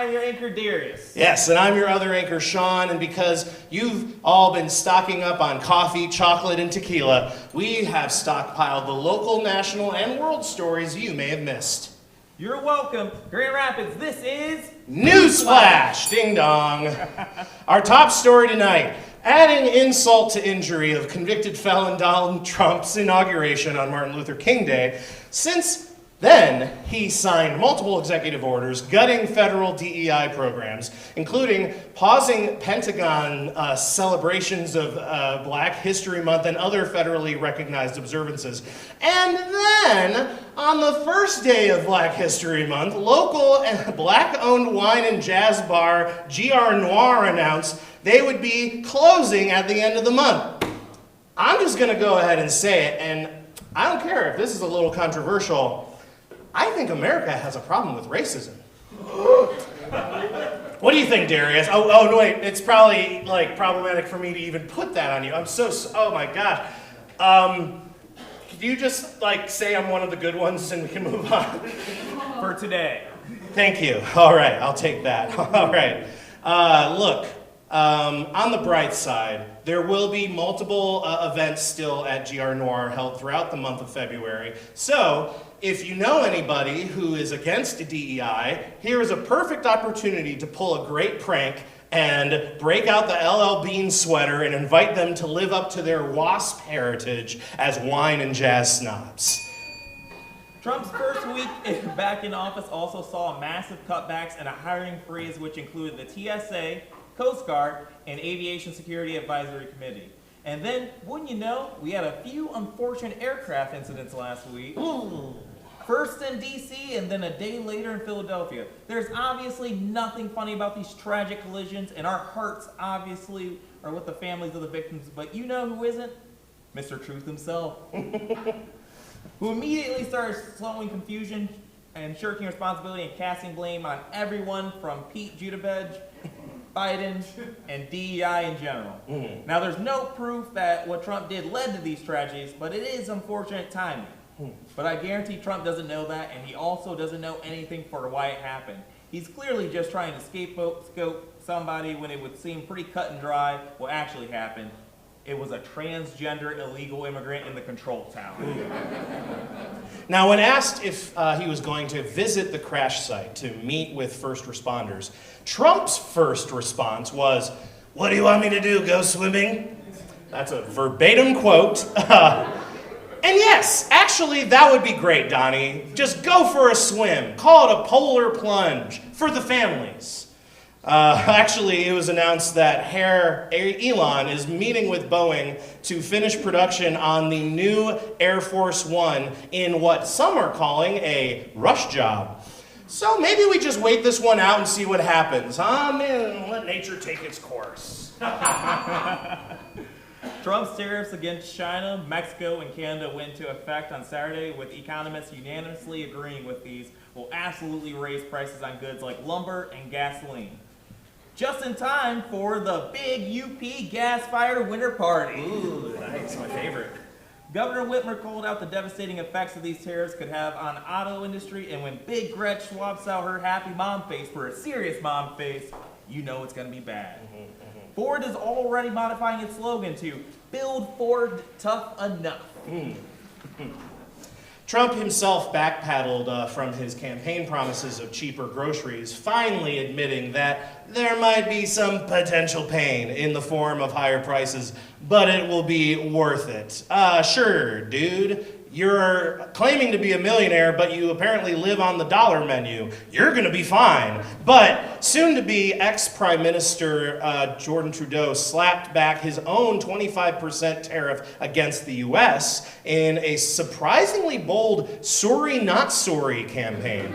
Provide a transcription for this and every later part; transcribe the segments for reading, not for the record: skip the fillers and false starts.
I'm your anchor, Darius. Yes, and I'm your other anchor, Sean, and because you've all been stocking up on coffee, chocolate, and tequila, we have stockpiled the local, national, and world stories you may have missed. You're welcome. Grand Rapids, this is... NewsFlash! Ding dong. Our top story tonight, adding insult to injury of convicted felon Donald Trump's inauguration on Martin Luther King Day. Since then, he signed multiple executive orders gutting federal DEI programs, including pausing Pentagon celebrations of Black History Month and other federally recognized observances. And then, on the first day of Black History Month, local and Black-owned wine and jazz bar GR Noir announced they would be closing at the end of the month. I'm just going to go ahead and say it, and I don't care if this is a little controversial. I think America has a problem with racism. What do you think, Darius? Oh, no, wait, it's probably like problematic for me to even put that on you. Oh my gosh. Could you just like say I'm one of the good ones and we can move on? For today. Thank you. All right, I'll take that. All right. Look, on the bright side, there will be multiple events still at GR Noir held throughout the month of February. So, if you know anybody who is against DEI, here is a perfect opportunity to pull a great prank and break out the LL Bean sweater and invite them to live up to their WASP heritage as wine and jazz snobs. Trump's first week back in office also saw massive cutbacks and a hiring freeze which included the TSA, Coast Guard, and Aviation Security Advisory Committee. And then, wouldn't you know, we had a few unfortunate aircraft incidents last week. Ooh. First in DC and then a day later in Philadelphia. There's obviously nothing funny about these tragic collisions, and our hearts obviously are with the families of the victims, but you know who isn't? Mr. Truth himself. Who immediately started sowing confusion and shirking responsibility and casting blame on everyone from Pete Buttigieg, Biden, and DEI in general. Now, there's no proof that what Trump did led to these tragedies, but it is unfortunate timing. But I guarantee Trump doesn't know that, and he also doesn't know anything for why it happened. He's clearly just trying to scapegoat somebody when it would seem pretty cut and dry what actually happened. It was a transgender illegal immigrant in the control tower. Now, when asked if he was going to visit the crash site to meet with first responders, Trump's first response was, "What do you want me to do, go swimming?" That's a verbatim quote. And yes, actually, that would be great, Donnie. Just go for a swim. Call it a polar plunge for the families. Actually, it was announced that Herr Elon is meeting with Boeing to finish production on the new Air Force One in what some are calling a rush job. So maybe we just wait this one out and see what happens, huh? Man, let nature take its course. Trump's tariffs against China, Mexico, and Canada went into effect on Saturday, with economists unanimously agreeing with these will absolutely raise prices on goods like lumber and gasoline. Just in time for the big UP gas-fired winter party. Ooh, nice, my favorite. Governor Whitmer called out the devastating effects that these tariffs could have on the auto industry, and when Big Gretch swaps out her happy mom face for a serious mom face, you know it's going to be bad. Ford is already modifying its slogan to "Build Ford Tough Enough." Trump himself backpedaled from his campaign promises of cheaper groceries, finally admitting that there might be some potential pain in the form of higher prices, but it will be worth it. Sure, dude. You're claiming to be a millionaire, but you apparently live on the dollar menu. You're going to be fine. But soon-to-be ex-Prime Minister Jordan Trudeau slapped back his own 25% tariff against the U.S. in a surprisingly bold sorry not sorry campaign.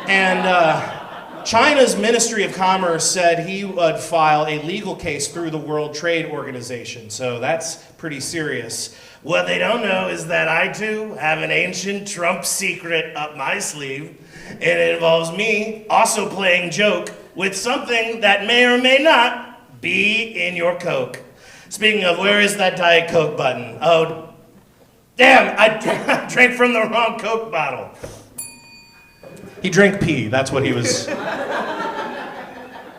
And China's Ministry of Commerce said he would file a legal case through the World Trade Organization. So that's pretty serious. What they don't know is that I, too, have an ancient Trump secret up my sleeve, and it involves me also playing joke with something that may or may not be in your Coke. Speaking of, where is that Diet Coke button? Oh, damn, I drank from the wrong Coke bottle. He drank pee, that's what he was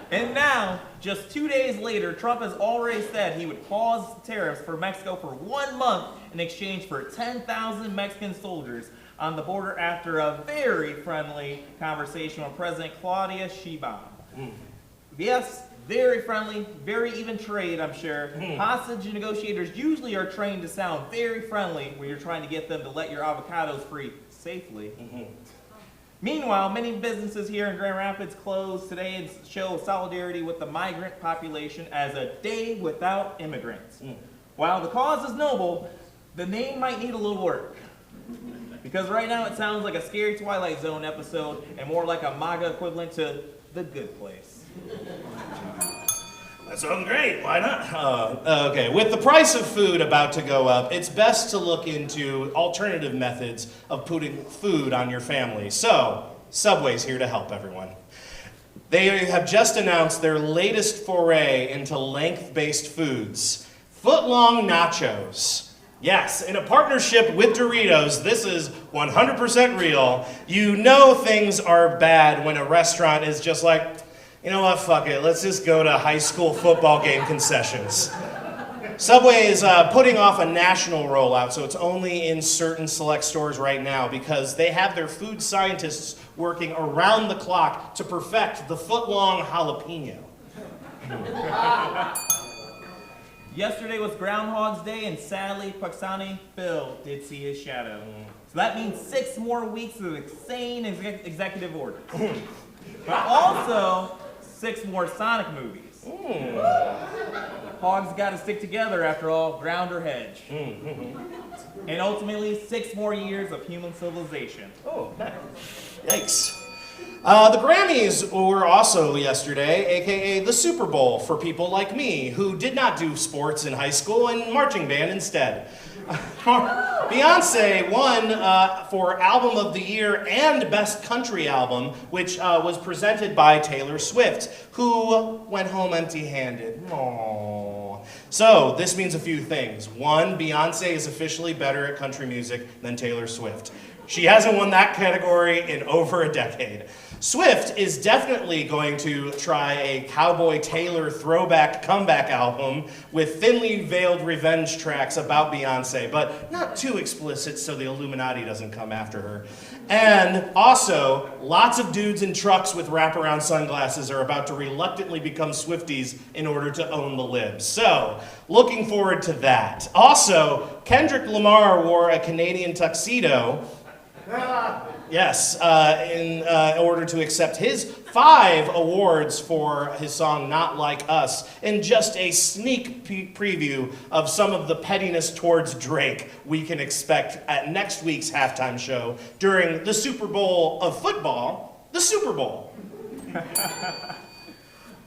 And now, just 2 days later, Trump has already said he would pause tariffs for Mexico for 1 month in exchange for 10,000 Mexican soldiers on the border after a very friendly conversation with President Claudia Sheinbaum. Yes, very friendly, very even trade, I'm sure. Hostage negotiators usually are trained to sound very friendly when you're trying to get them to let your avocados free safely. Meanwhile, many businesses here in Grand Rapids closed today and show solidarity with the migrant population as a day without immigrants. While the cause is noble, the name might need a little work. Because right now it sounds like a scary Twilight Zone episode and more like a MAGA equivalent to The Good Place. That sounds great. Why not? Okay, with the price of food about to go up, it's best to look into alternative methods of putting food on your family. So, Subway's here to help everyone. They have just announced their latest foray into length-based foods. Foot-long nachos. Yes, in a partnership with Doritos, this is 100% real. You know things are bad when a restaurant is just like, you know what, fuck it, let's just go to high school football game concessions. Subway is putting off a national rollout, so it's only in certain select stores right now because they have their food scientists working around the clock to perfect the foot-long jalapeno. Yesterday was Groundhog's Day, and sadly, Paksani Phil did see his shadow. So that means 6 more weeks of insane executive orders. But also, 6 more Sonic movies. Hogs got to stick together after all, ground or hedge. And ultimately, 6 more years of human civilization. Oh, nice. Yikes. The Grammys were also yesterday, aka the Super Bowl for people like me who did not do sports in high school and marching band instead. Beyonce won for Album of the Year and Best Country Album, which was presented by Taylor Swift, who went home empty-handed. Aww. So, this means a few things. 1, Beyonce is officially better at country music than Taylor Swift. She hasn't won that category in over a decade. Swift is definitely going to try a Cowboy Taylor throwback comeback album with thinly veiled revenge tracks about Beyonce, but not too explicit so the Illuminati doesn't come after her. And also, lots of dudes in trucks with wraparound sunglasses are about to reluctantly become Swifties in order to own the libs. So, looking forward to that. Also, Kendrick Lamar wore a Canadian tuxedo. Yes, in order to accept his 5 awards for his song Not Like Us, and just a sneak preview of some of the pettiness towards Drake we can expect at next week's halftime show during the Super Bowl of football, the Super Bowl.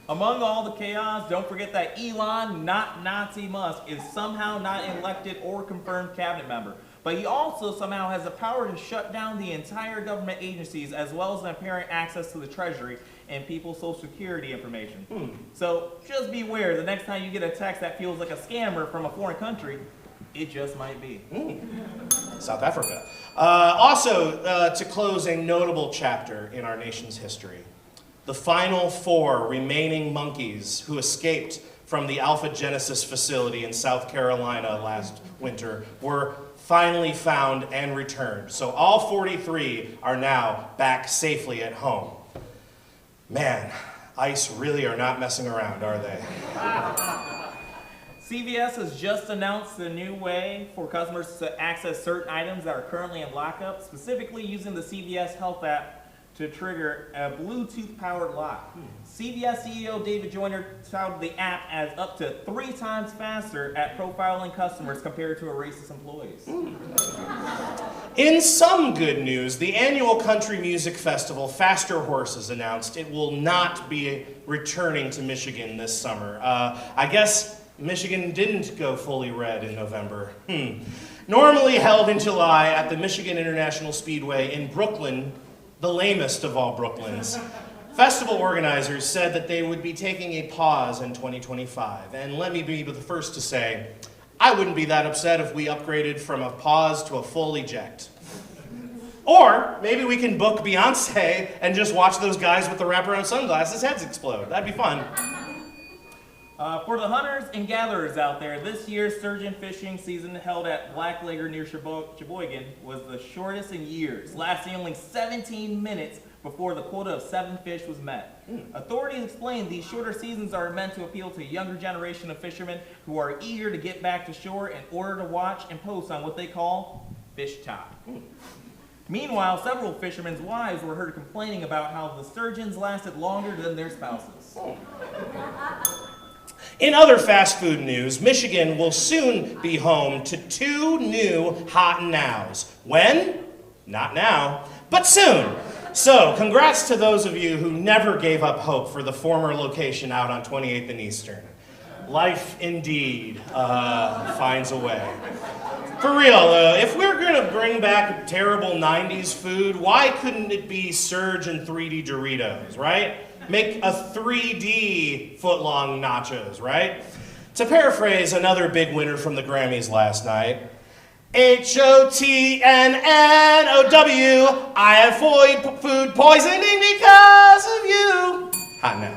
Among all the chaos, don't forget that Elon, not Nazi Musk, is somehow not an elected or confirmed cabinet member. But he also somehow has the power to shut down the entire government agencies as well as an apparent access to the Treasury and people's Social Security information. So just beware, the next time you get a text that feels like a scammer from a foreign country, it just might be. South Africa. Also, to close a notable chapter in our nation's history, the final 4 remaining monkeys who escaped from the Alpha Genesis facility in South Carolina last winter were finally found and returned. So all 43 are now back safely at home. Man, ICE really are not messing around, are they? CVS has just announced a new way for customers to access certain items that are currently in lockup, specifically using the CVS Health app to trigger a Bluetooth-powered lock. CVS CEO David Joyner touted the app as up to 3 times faster at profiling customers compared to a racist employees. In some good news, the annual country music festival, Faster Horses, announced it will not be returning to Michigan this summer. I guess Michigan didn't go fully red in November. Normally held in July at the Michigan International Speedway in Brooklyn, the lamest of all Brooklyns, festival organizers said that they would be taking a pause in 2025. And let me be the first to say, I wouldn't be that upset if we upgraded from a pause to a full eject. Or maybe we can book Beyonce and just watch those guys with the wraparound sunglasses' heads explode. That'd be fun. For the hunters and gatherers out there, this year's sturgeon fishing season held at Black Lagoon near Sheboygan was the shortest in years, lasting only 17 minutes before the quota of 7 fish was met. Authorities explained these shorter seasons are meant to appeal to a younger generation of fishermen who are eager to get back to shore in order to watch and post on what they call fish time. Meanwhile, several fishermen's wives were heard complaining about how the sturgeons lasted longer than their spouses. In other fast food news, Michigan will soon be home to 2 new hot nows. When? Not now, but soon. So, congrats to those of you who never gave up hope for the former location out on 28th and Eastern. Life indeed finds a way. For real, though, if we're going to bring back terrible 90s food, why couldn't it be Surge and 3D Doritos, right? Make a 3D footlong nachos, right? To paraphrase another big winner from the Grammys last night, HOTNNOW, I have food poisoning because of you. Hot now.